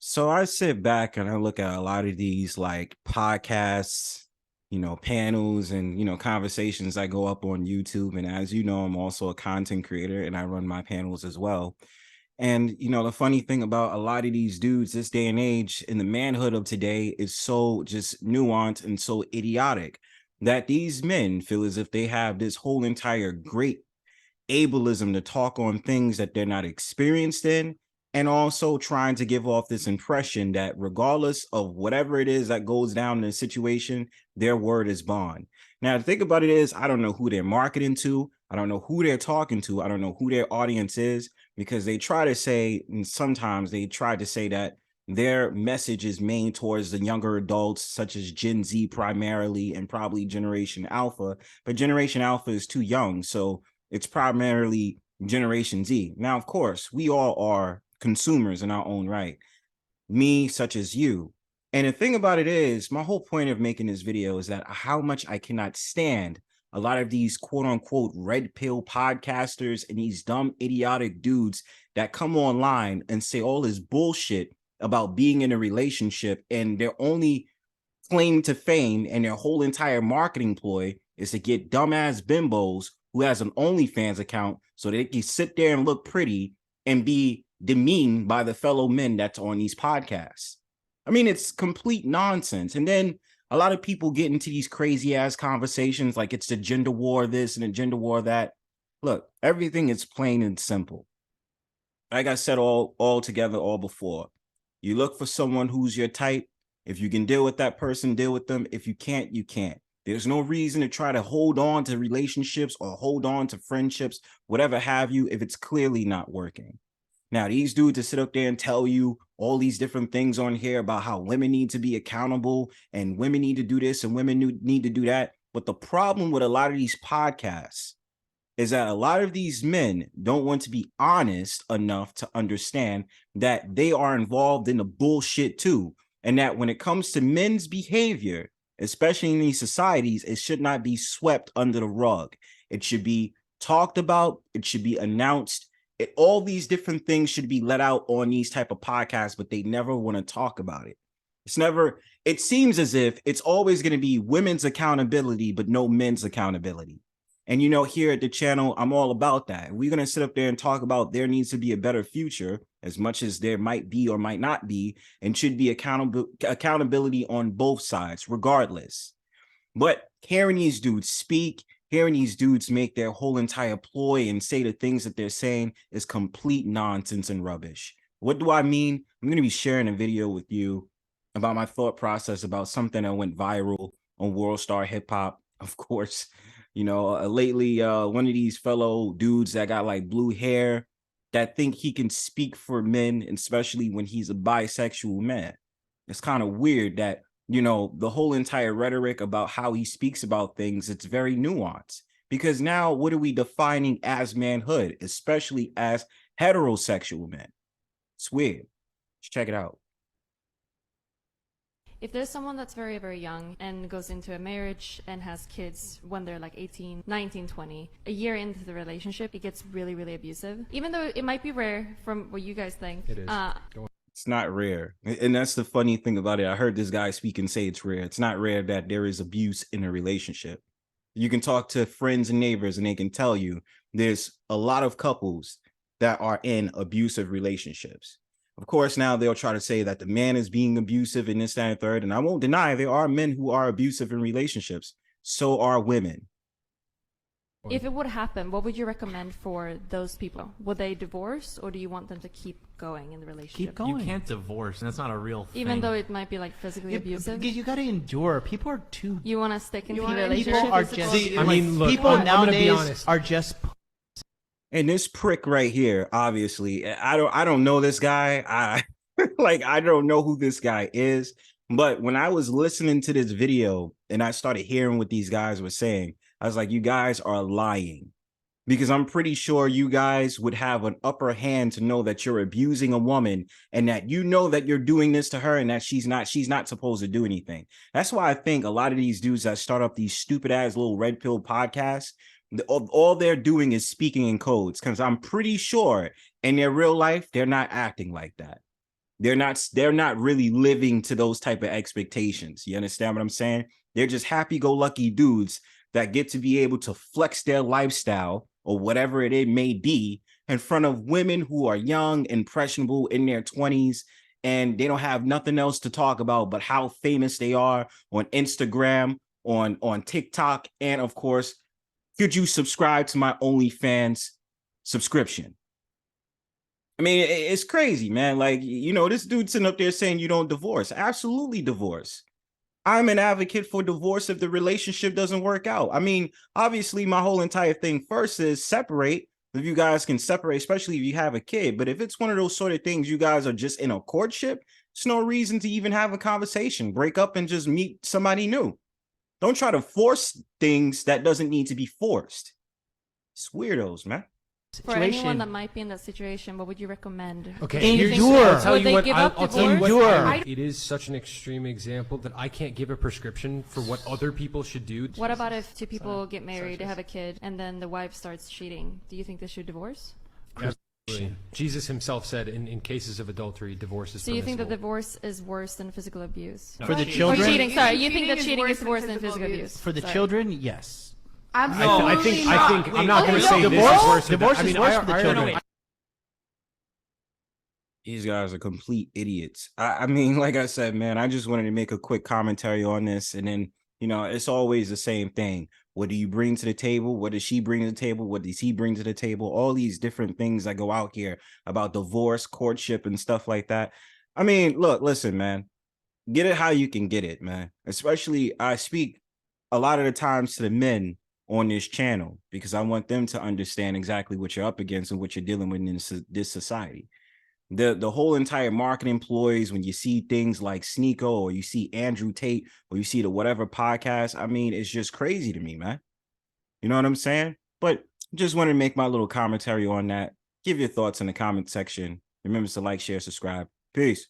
So I sit back and I look at a lot of these like podcasts, panels and, conversations that go up on YouTube. And as you know, I'm also a content creator and I run my panels as well. And, the funny thing about a lot of these dudes this day and age in the manhood of today is so just nuanced and so idiotic that these men feel as if they have this whole entire great ableism to talk on things that they're not experienced in, and also trying to give off this impression that regardless of whatever it is that goes down in the situation, their word is bond. Now, the thing about it is, I don't know who they're marketing to. I don't know who they're talking to. I don't know who their audience is, because they try to say, and sometimes they try to say that their message is main towards the younger adults, such as Gen Z primarily, and probably Generation Alpha. But Generation Alpha is too young. So it's primarily Generation Z. Now, of course, we all are consumers in our own right, me such as you. And the thing about it is, my whole point of making this video is that how much I cannot stand a lot of these quote unquote red pill podcasters and these dumb idiotic dudes that come online and say all this bullshit about being in a relationship, and their only claim to fame and their whole entire marketing ploy is to get dumbass bimbos who has an OnlyFans account so they can sit there and look pretty and be demeaned by the fellow men that's on these podcasts. I mean, it's complete nonsense. And then a lot of people get into these crazy ass conversations like it's the gender war this and the gender war that. Look, everything is plain and simple. Like I said all together, all before. You look for someone who's your type. If you can deal with that person, deal with them. If you can't, you can't. There's no reason to try to hold on to relationships or hold on to friendships, whatever have you, if it's clearly not working. Now, these dudes that sit up there and tell you all these different things on here about how women need to be accountable and women need to do this and women need to do that. But the problem with a lot of these podcasts is that a lot of these men don't want to be honest enough to understand that they are involved in the bullshit too. And that when it comes to men's behavior, especially in these societies, it should not be swept under the rug. It should be talked about. It should be announced. All these different things should be let out on these type of podcasts, but they never want to talk about it. It seems as if it's always going to be women's accountability, but no men's accountability. And, here at the channel, I'm all about that. We're going to sit up there and talk about there needs to be a better future, as much as there might be or might not be, and should be accountability on both sides, regardless. But hearing these dudes speak, hearing these dudes make their whole entire ploy and say the things that they're saying is complete nonsense and rubbish. What do I mean? I'm going to be sharing a video with you about my thought process about something that went viral on World Star Hip Hop, of course. Lately, one of these fellow dudes that got like blue hair that think he can speak for men, especially when he's a bisexual man. It's kind of weird that, the whole entire rhetoric about how he speaks about things, it's very nuanced. Because now what are we defining as manhood, especially as heterosexual men? It's weird. Let's check it out. If there's someone that's very, very young and goes into a marriage and has kids when they're like 18, 19, 20, a year into the relationship, it gets really, really abusive. Even though it might be rare from what you guys think. It is. It's not rare. And that's the funny thing about it. I heard this guy speak and say it's rare. It's not rare that there is abuse in a relationship. You can talk to friends and neighbors and they can tell you there's a lot of couples that are in abusive relationships. Of course, now they'll try to say that the man is being abusive and this, that, and third. And I won't deny there are men who are abusive in relationships. So are women. If it would happen, what would you recommend for those people? Would they divorce, or do you want them to keep going in the relationship? Keep going. You can't divorce, and that's not a real thing. Even though it might be like physically abusive? You got to endure. People are too. You want to stick in the People relationship? are just. See, I mean, look, people I'm gonna be nowadays honest. are just. And this prick right here, obviously, I don't know this guy. I don't know who this guy is. But when I was listening to this video and I started hearing what these guys were saying, I was like, you guys are lying. Because I'm pretty sure you guys would have an upper hand to know that you're abusing a woman and that you know that you're doing this to her and that she's not supposed to do anything. That's why I think a lot of these dudes that start up these stupid ass little red pill podcasts, all they're doing is speaking in codes, because I'm pretty sure in their real life, they're not acting like that. They're not really living to those type of expectations. You understand what I'm saying? They're just happy-go-lucky dudes that get to be able to flex their lifestyle or whatever it may be in front of women who are young, impressionable, in their 20s, and they don't have nothing else to talk about but how famous they are on Instagram, on TikTok, and of course, could you subscribe to my OnlyFans subscription? I mean, it's crazy, man. Like, this dude sitting up there saying you don't divorce. Absolutely divorce. I'm an advocate for divorce if the relationship doesn't work out. I mean, obviously, my whole entire thing first is separate. If you guys can separate, especially if you have a kid. But if it's one of those sort of things, you guys are just in a courtship, it's no reason to even have a conversation. Break up and just meet somebody new. Don't try to force things that doesn't need to be forced. It's weirdos, man. For anyone that might be in that situation, what would you recommend? Okay, I'll tell you what. I'll tell you what. It is such an extreme example that I can't give a prescription for what other people should do. What about if two people get married, they have a kid, and then the wife starts cheating? Do you think they should divorce? Absolutely. Jesus himself said in cases of adultery, divorce is So you think that permissible. divorce is worse than physical abuse? For the Or children? cheating, sorry. You think that cheating is worse than physical abuse? For the Sorry. children, yes. I think I'm not going to say this is worse. Divorce is worse for the children. These guys are complete idiots. I mean, like I said, man, I just wanted to make a quick commentary on this. And then, it's always the same thing. What do you bring to the table? What does she bring to the table? What does he bring to the table? All these different things that go out here about divorce, courtship, and stuff like that. I mean, listen, man, get it how you can get it, man. Especially, I speak a lot of the times to the men on this channel because I want them to understand exactly what you're up against and what you're dealing with in this society. The whole entire marketing employees, when you see things like Sneeko or you see Andrew Tate or you see the whatever podcast, I mean, it's just crazy to me, man. You know what I'm saying? But just wanted to make my little commentary on that. Give your thoughts in the comment section. Remember to like, share, subscribe. Peace.